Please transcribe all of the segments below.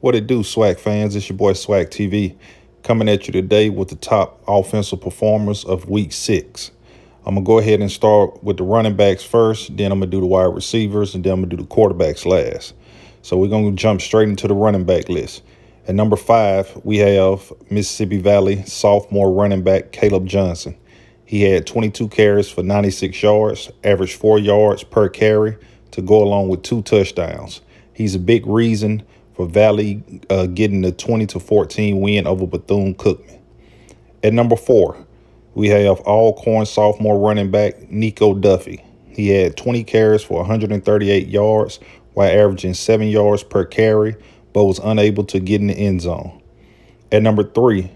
What it do, SWAC fans? It's your boy SWAC TV coming at you today with the top offensive performers of Week 6. I'm going to go ahead and start with the running backs first, then I'm going to do the wide receivers, and then I'm going to do the quarterbacks last. So we're going to jump straight into the running back list. At number 5, we have Mississippi Valley sophomore running back Caleb Johnson. He had 22 carries for 96 yards, averaged 4 yards per carry to go along with 2 touchdowns. He's a big reason for Valley getting the 20-14 win over Bethune-Cookman. At number 4, we have Alcorn sophomore running back Nico Duffy. He had 20 carries for 138 yards while averaging 7 yards per carry, but was unable to get in the end zone. At number 3,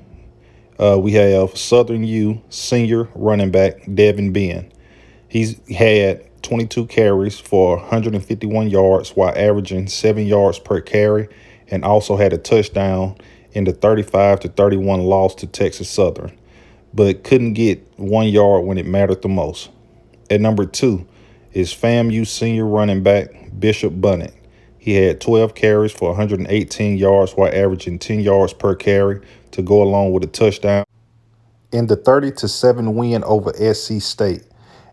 we have Southern U senior running back Devin Ben. He's had 22 carries for 151 yards while averaging 7 yards per carry, and also had a touchdown in the 35-31 loss to Texas Southern, but couldn't get 1 yard when it mattered the most. At number 2 is FAMU senior running back Bishop Bunnett. He had 12 carries for 118 yards while averaging 10 yards per carry to go along with a touchdown in the 30-7 win over SC State.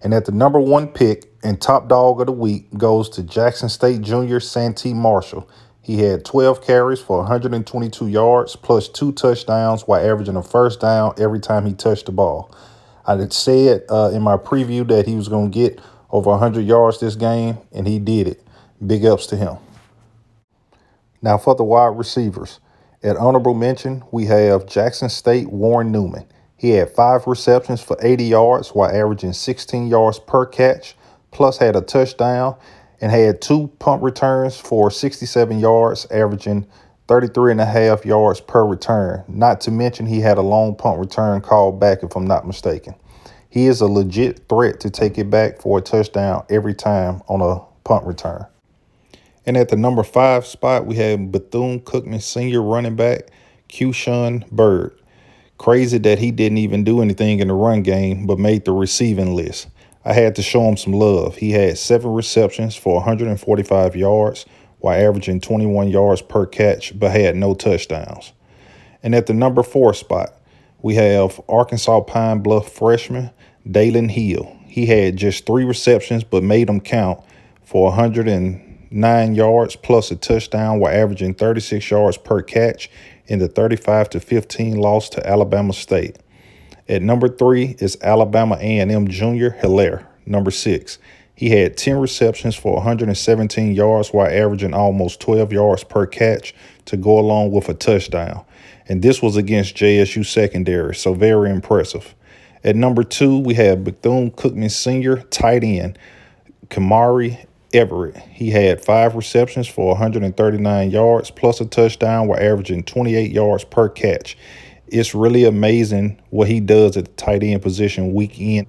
And at the number 1 pick and top dog of the week goes to Jackson State junior Santee Marshall. He had 12 carries for 122 yards plus 2 touchdowns while averaging a first down every time he touched the ball. I had said in my preview that he was going to get over 100 yards this game, and he did it. Big ups to him. Now for the wide receivers. At honorable mention, we have Jackson State Warren Newman. He had 5 receptions for 80 yards while averaging 16 yards per catch, plus had a touchdown, and had 2 punt returns for 67 yards, averaging 33.5 yards per return. Not to mention he had a long punt return called back, if I'm not mistaken. He is a legit threat to take it back for a touchdown every time on a punt return. And at the number 5 spot, we have Bethune-Cookman senior running back Q-Shun Bird. Crazy that he didn't even do anything in the run game, but made the receiving list. I had to show him some love. He had 7 receptions for 145 yards while averaging 21 yards per catch, but had no touchdowns. And at the number 4 spot, we have Arkansas Pine Bluff freshman Dalen Hill. He had just 3 receptions, but made them count for 109 yards plus a touchdown while averaging 36 yards per catch in the 35-15 loss to Alabama State. At number 3 is Alabama A&M junior Hilaire, number 6. He had 10 receptions for 117 yards while averaging almost 12 yards per catch to go along with a touchdown. And this was against JSU secondary, so very impressive. At number 2, we have Bethune-Cookman senior tight end Kamari Everett. He had 5 receptions for 139 yards plus a touchdown while averaging 28 yards per catch. It's really amazing what he does at the tight end position week in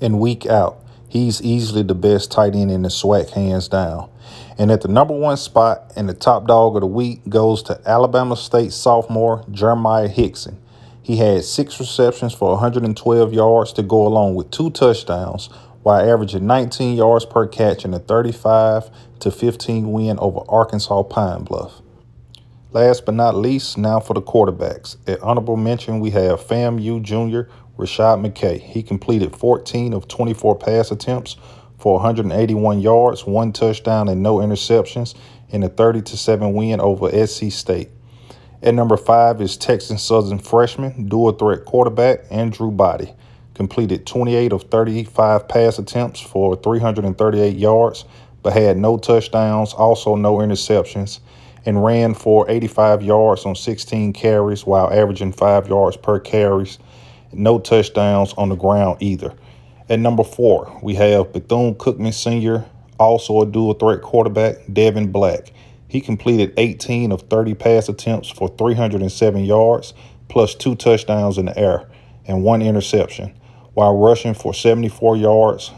and week out. He's easily the best tight end in the SWAC, hands down. And at the number 1 spot and the top dog of the week goes to Alabama State sophomore Jeremiah Hickson. He had 6 receptions for 112 yards to go along with 2 touchdowns while averaging 19 yards per catch in a 35-15 win over Arkansas Pine Bluff. Last but not least, now for the quarterbacks. At honorable mention, we have FAMU junior Rashad McKay. He completed 14 of 24 pass attempts for 181 yards, 1 touchdown, and no interceptions in a 30-7 win over SC State. At number 5 is Texas Southern freshman, dual threat quarterback Andrew Body. Completed 28 of 35 pass attempts for 338 yards, but had no touchdowns, also no interceptions, and ran for 85 yards on 16 carries while averaging 5 yards per carries. No touchdowns on the ground either. At number 4, we have Bethune-Cookman senior, also a dual threat quarterback, Devin Black. He completed 18 of 30 pass attempts for 307 yards, plus 2 touchdowns in the air and 1 interception, while rushing for 74 yards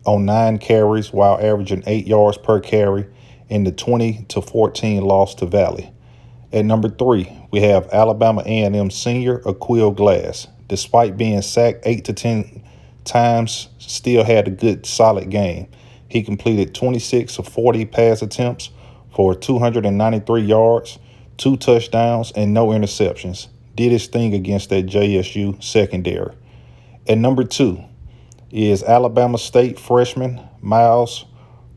on 9 carries while averaging 8 yards per carry in the 20-14 loss to Valley. At number 3, we have Alabama A&M senior Aquil Glass. Despite being sacked 8 to 10 times, still had a good solid game. He completed 26 of 40 pass attempts for 293 yards, 2 touchdowns, and no interceptions. Did his thing against that JSU secondary. At number 2 is Alabama State freshman Miles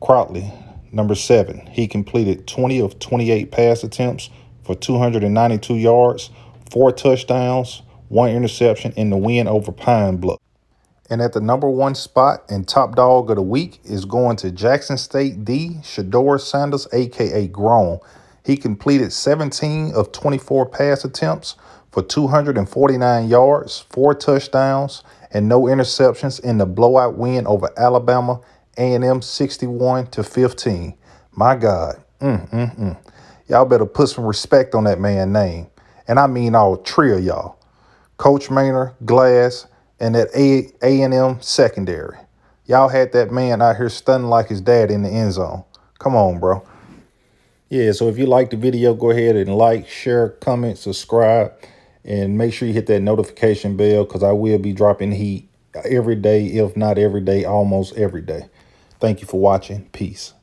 Crowley, number 7. He completed 20 of 28 pass attempts for 292 yards, 4 touchdowns, 1 interception in the win over Pine Bluff. And at the number 1 spot and top dog of the week is going to Jackson State D, Shador Sanders, a.k.a. Grown. He completed 17 of 24 pass attempts for 249 yards, 4 touchdowns, and no interceptions in the blowout win over Alabama A&M 61-15. My God. Y'all better put some respect on that man's name. And I mean all 3 of y'all. Coach Maynard, Glass, and that A&M secondary. Y'all had that man out here stunning like his dad in the end zone. Come on, bro. Yeah, so if you like the video, go ahead and like, share, comment, subscribe, and make sure you hit that notification bell because I will be dropping heat every day, if not every day, almost every day. Thank you for watching. Peace.